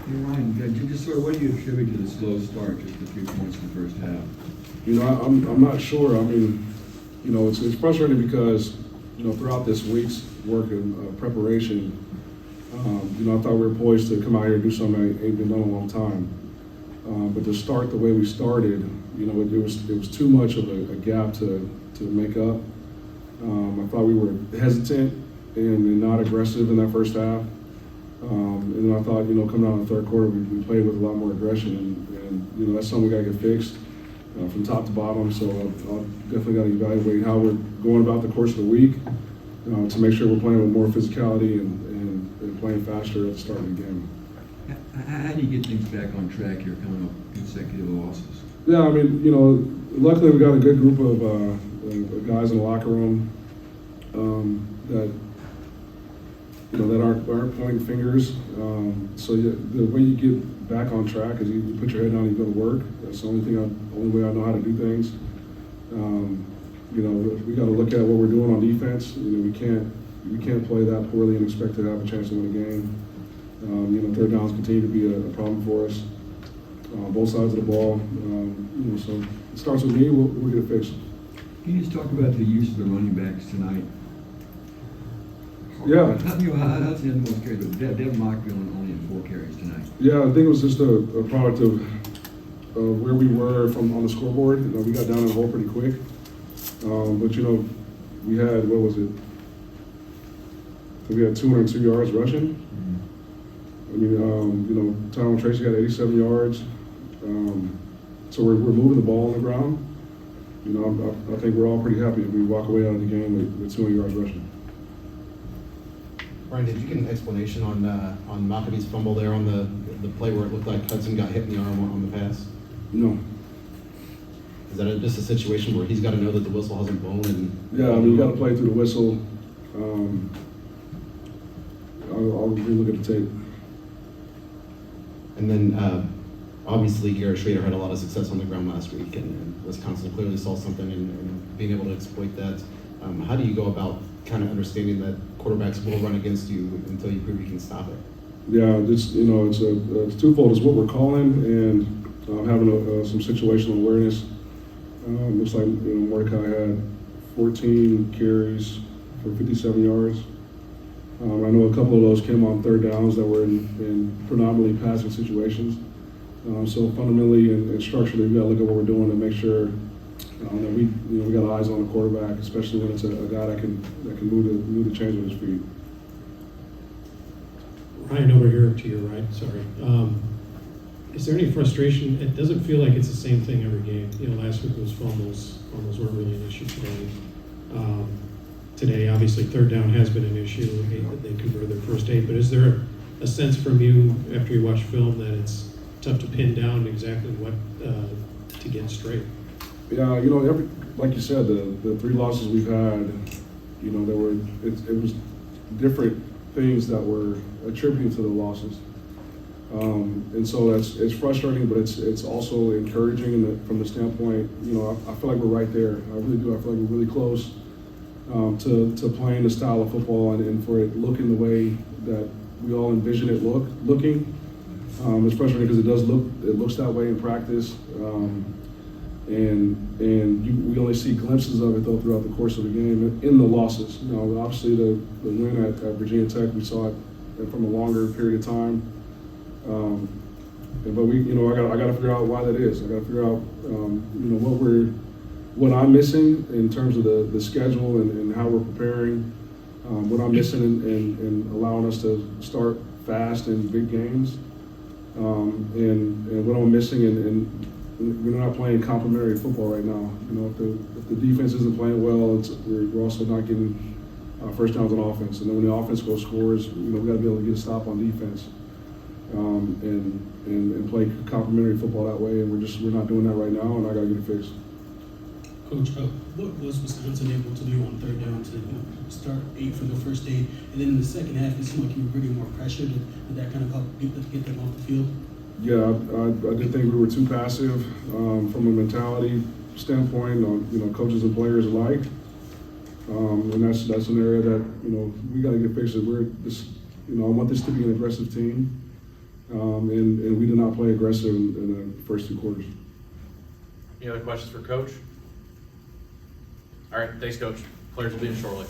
Hey, Ryan, just sort of what do you attribute to the slow start, just the 3 points in the first half? I'm not sure. I mean, it's frustrating because, throughout this week's work and preparation, I thought we were poised to come out here and do something that ain't been done in a long time. But to start the way we started, it was too much of a gap to make up. I thought we were hesitant and not aggressive in that first half. And then I thought, coming out in the third quarter, we played with a lot more aggression, and that's something we got to get fixed from top to bottom. So I'll definitely got to evaluate how we're going about the course of the week to make sure we're playing with more physicality and playing faster at the start of the game. How do you get things back on track here coming up consecutive losses? Yeah, I mean, luckily we got a good group of guys in the locker room that aren't pointing fingers. So the way you get back on track is you put your head down and you go to work. That's the only way I know how to do things. We got to look at what we're doing on defense. We can't play that poorly and expect to have a chance to win a game. Third downs continue to be a problem for us. Both sides of the ball. So it starts with me. We'll get it fixed. Can you just talk about the use of the running backs tonight? Yeah. How's the most carries? Devin Mockfield only in 4 carries tonight. Yeah, I think it was just a product of where we were on the scoreboard. We got down in the hole pretty quick. But we had, what was it? We had 202 yards rushing. Mm-hmm. I mean, Tyron Tracy got 87 yards. So we're moving the ball on the ground. I think we're all pretty happy if we walk away out of the game with 200 yards rushing. Ryan, did you get an explanation on Maccabee's fumble there on the play where it looked like Hudson got hit in the arm on the pass? No. Is that just a situation where he's got to know that the whistle hasn't blown? Yeah, I mean, we got to play through the whistle. I'll re-look at the tape. And then, obviously, Garrett Schrader had a lot of success on the ground last week, and Wisconsin clearly saw something and being able to exploit that. How do you go about kind of understanding that quarterbacks will run against you until you prove you can stop it? Yeah, it's twofold. It's what we're calling and having some situational awareness. Looks like Mordecai had 14 carries for 57 yards. I know a couple of those came on third downs that were in predominantly passing situations. So fundamentally and structurally, we got to look at what we're doing to make sure that we got eyes on the quarterback, especially when it's a guy that can move the chains with his feet. Ryan, over here to your right. Sorry. Is there any frustration? It doesn't feel like it's the same thing every game. Last week was fumbles. Fumbles weren't really an issue today. Today, obviously, third down has been an issue. They converted their first 8. But is there a sense from you after you watch film that it's tough to pin down exactly what to get straight? Yeah, like you said, the 3 losses we've had, it was different things that were attributed to the losses. And so it's frustrating, but it's also encouraging from the standpoint, I feel like we're right there. I really do. I feel like we're really close to playing the style of football and for it looking the way that we all envision it looking. It's frustrating because it looks that way in practice. We only see glimpses of it though throughout the course of the game in the losses. Obviously the win at Virginia Tech, we saw it from a longer period of time. But I got to figure out why that is. I got to figure out what I'm missing in terms of the schedule and how we're preparing. What I'm missing in allowing us to start fast in big games. And what I'm missing in we're not playing complementary football right now. If the defense isn't playing well, we're also not getting first downs on offense. And then when the offense goes scores, we got to be able to get a stop on defense and play complementary football that way. And we're not doing that right now, and I got to get it fixed. Coach, what was Wisconsin able to do on third down to start 8 for the first 8, and then in the second half, it seemed like you were bringing more pressure. Did that kind of help get them off the field? Yeah, I did think we were too passive from a mentality standpoint. Coaches and players alike, and that's an area that we got to get fixed. I want this to be an aggressive team. and we did not play aggressive in the first 2 quarters. Any other questions for Coach? All right, thanks, Coach. Players will be in shortly.